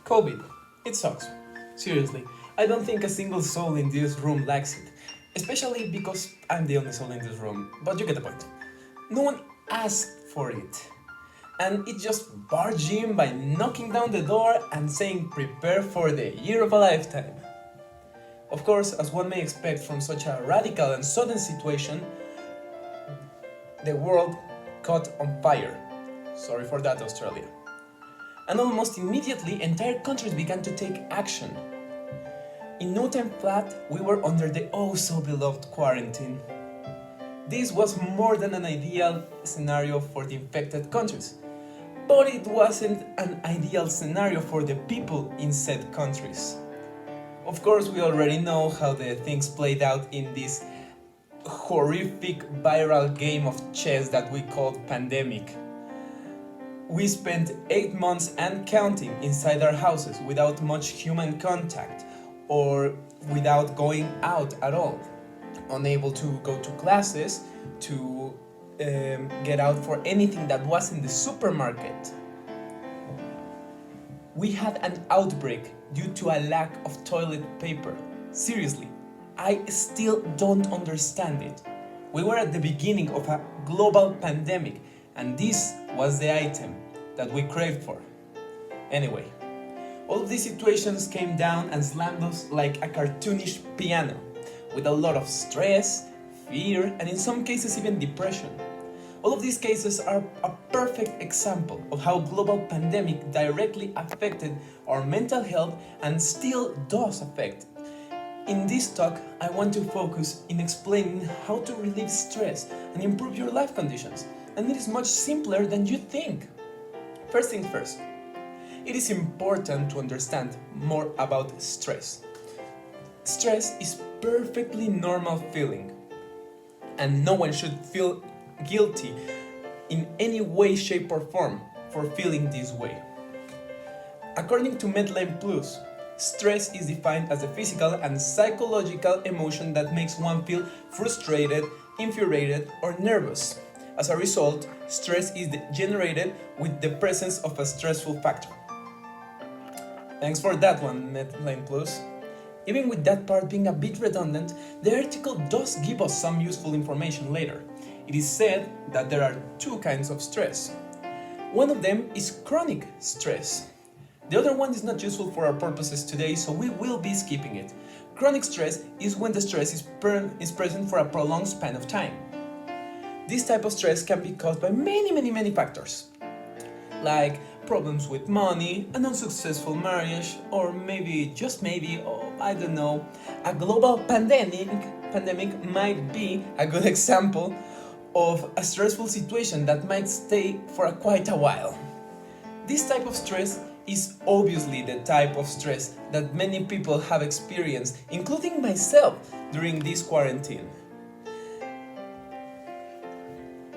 COVID. It sucks. Seriously, I don't think a single soul in this room likes it. Especially because I'm the only soul in this room, but you get the point. No one asked for it. And it just barged in by knocking down the door and saying, "Prepare for the year of a lifetime." Of course, as one may expect from such a radical and sudden situation, the world caught on fire. Sorry for that, Australia. And almost immediately, entire countries began to take action. In no time flat, we were under the oh so beloved quarantine. This was more than an ideal scenario for the infected countries, but it wasn't an ideal scenario for the people in said countries. Of course, we already know how the things played out in this horrific viral game of chess that we called pandemic. We spent 8 months and counting inside our houses without much human contact or without going out at all. Unable to go to classes, to get out for anything that was in the supermarket. We had an outbreak due to a lack of toilet paper. Seriously, I still don't understand it. We were at the beginning of a global pandemic, and this was the item that we craved for. Anyway, all of these situations came down and slammed us like a cartoonish piano, with a lot of stress, fear, and in some cases even depression. All of these cases are a perfect example of how global pandemic directly affected our mental health and still does affect it. In this talk, I want to focus in explaining how to relieve stress and improve your life conditions, and it is much simpler than you think. First things first, it is important to understand more about stress. Stress is perfectly normal feeling, and no one should feel guilty in any way, shape, or form for feeling this way. According to Medline Plus, stress is defined as a physical and psychological emotion that makes one feel frustrated, infuriated, or nervous. As a result, stress is generated with the presence of a stressful factor. Thanks for that one, Medline Plus. Even with that part being a bit redundant, the article does give us some useful information later. It is said that there are two kinds of stress. One of them is chronic stress. The other one is not useful for our purposes today, so we will be skipping it. Chronic stress is when the stress is present for a prolonged span of time. This type of stress can be caused by many factors, like problems with money, an unsuccessful marriage, or maybe, just maybe, I don't know, a global pandemic might be a good example of a stressful situation that might stay for quite a while. This type of stress is obviously the type of stress that many people have experienced, including myself, during this quarantine.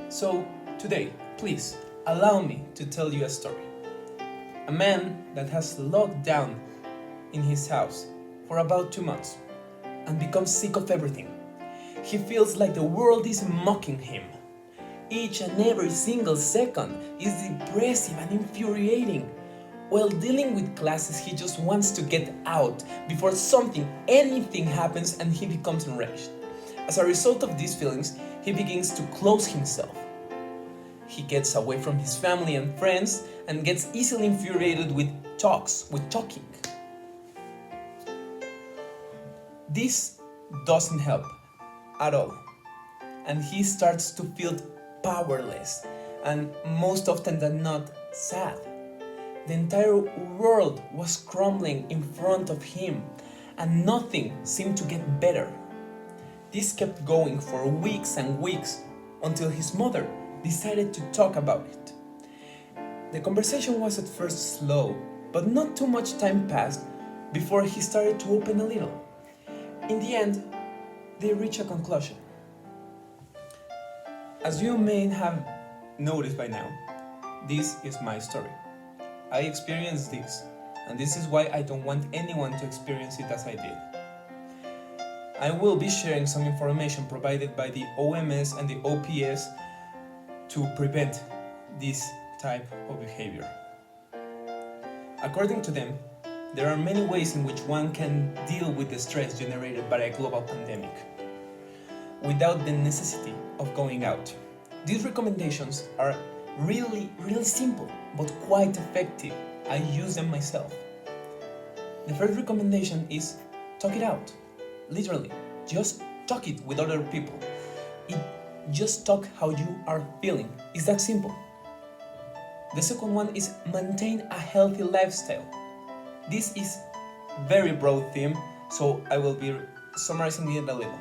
So today, please allow me to tell you a story. A man that has locked down in his house for about 2 months and becomes sick of everything. He feels like the world is mocking him. Each and every single second is depressive and infuriating. While dealing with classes, he just wants to get out before anything happens, and he becomes enraged. As a result of these feelings, he begins to close himself. He gets away from his family and friends and gets easily infuriated with talking. This doesn't help at all, and he starts to feel powerless and most often than not sad. The entire world was crumbling in front of him and nothing seemed to get better. This kept going for weeks and weeks until his mother decided to talk about it. The conversation was at first slow, but not too much time passed before he started to open a little. In the end, they reached a conclusion. As you may have noticed by now, this is my story. I experienced this, and this is why I don't want anyone to experience it as I did. I will be sharing some information provided by the OMS and the OPS to prevent this type of behavior. According to them, There are many ways in which one can deal with the stress generated by a global pandemic without the necessity of going out. These recommendations are really simple but quite effective. I use them myself. The first recommendation is talk it out. Literally, just talk it with other people. Just talk how you are feeling. It's that simple. The second one is maintain a healthy lifestyle. This is very broad theme, so I will be summarizing it a little.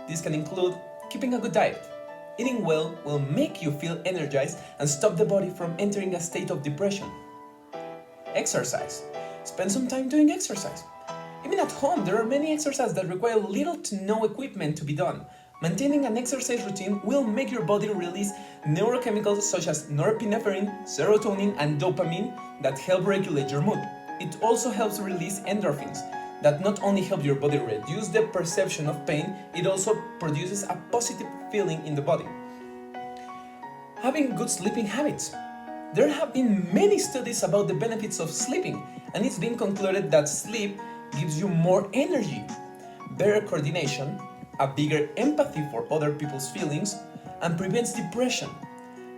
This can include keeping a good diet. Eating well will make you feel energized and stop the body from entering a state of depression. Exercise. Spend some time doing exercise. Even at home, there are many exercises that require little to no equipment to be done. Maintaining an exercise routine will make your body release neurochemicals such as norepinephrine, serotonin, and dopamine that help regulate your mood. It also helps release endorphins that not only help your body reduce the perception of pain, it also produces a positive feeling in the body. Having good sleeping habits. There have been many studies about the benefits of sleeping, and it's been concluded that sleep gives you more energy, better coordination, a bigger empathy for other people's feelings, and prevents depression,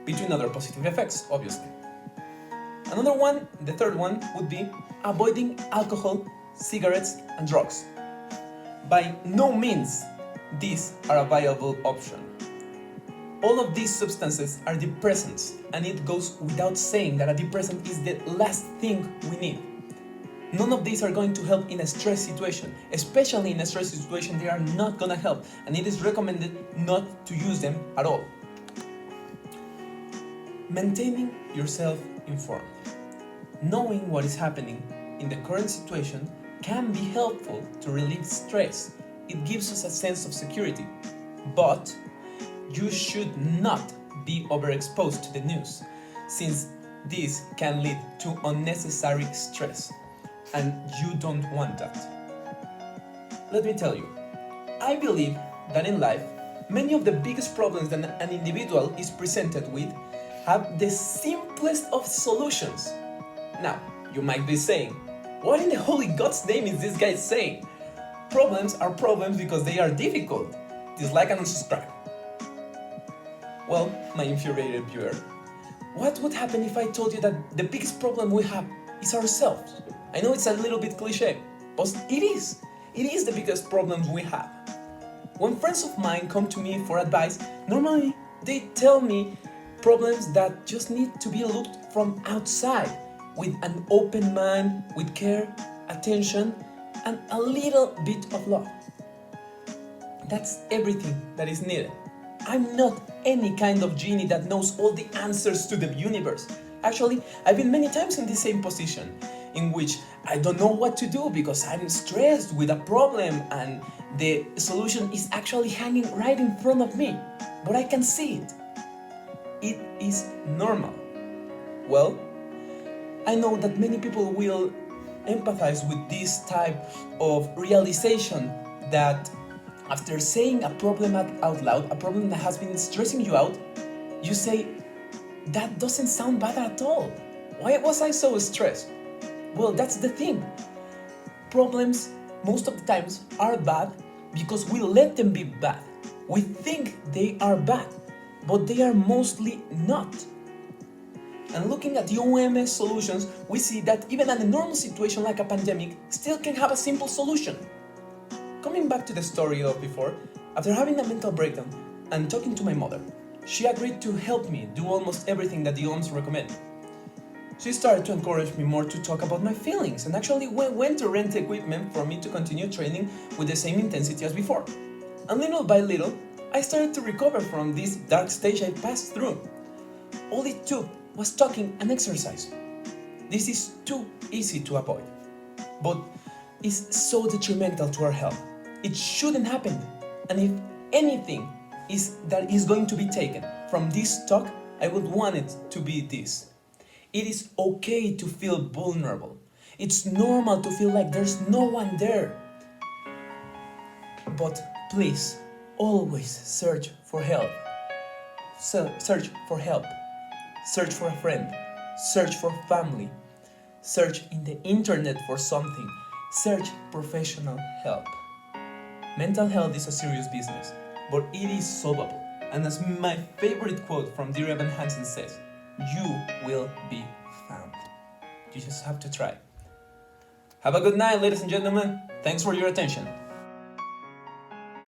between other positive effects, obviously. Another one, the third one, would be avoiding alcohol, cigarettes, and drugs. By no means these are a viable option. All of these substances are depressants, and it goes without saying that a depressant is the last thing we need. None of these are going to help in a stress situation. Especially in a stress situation, they are not gonna help, and it is recommended not to use them at all. Maintaining yourself informed. Knowing what is happening in the current situation can be helpful to relieve stress. It gives us a sense of security, but you should not be overexposed to the news, since this can lead to unnecessary stress. And you don't want that. Let me tell you, I believe that in life, many of the biggest problems that an individual is presented with have the simplest of solutions. Now, you might be saying, what in the holy God's name is this guy saying? Problems are problems because they are difficult. Dislike and unsubscribe. Well, my infuriated viewer, what would happen if I told you that the biggest problem we have is ourselves? I know it's a little bit cliche, but it is. It is the biggest problem we have. When friends of mine come to me for advice, normally they tell me problems that just need to be looked from outside, with an open mind, with care, attention, and a little bit of love. That's everything that is needed. I'm not any kind of genie that knows all the answers to the universe. Actually, I've been many times in the same position, in which I don't know what to do because I'm stressed with a problem and the solution is actually hanging right in front of me, but I can see it. It is normal. Well, I know that many people will empathize with this type of realization that after saying a problem out loud, a problem that has been stressing you out, you say, that doesn't sound bad at all. Why was I so stressed? Well, that's the thing. Problems, most of the times, are bad because we let them be bad. We think they are bad, but they are mostly not. And looking at the OMS solutions, we see that even an enormous situation like a pandemic still can have a simple solution. Coming back to the story of before, after having a mental breakdown and talking to my mother, she agreed to help me do almost everything that the OMS recommend. She started to encourage me more to talk about my feelings and actually went to rent equipment for me to continue training with the same intensity as before. And little by little, I started to recover from this dark stage I passed through. All it took was talking and exercise. This is too easy to avoid, but is so detrimental to our health. It shouldn't happen, and if anything that is going to be taken from this talk, I would want it to be this. It is okay to feel vulnerable. It's normal to feel like there's no one there. But please, always search for help. Search for help. Search for a friend. Search for family. Search in the internet for something. Search professional help. Mental health is a serious business, but it is solvable. And as my favorite quote from Dear Evan Hansen says, you will be found. You just have to try. Have a good night, ladies and gentlemen. Thanks for your attention.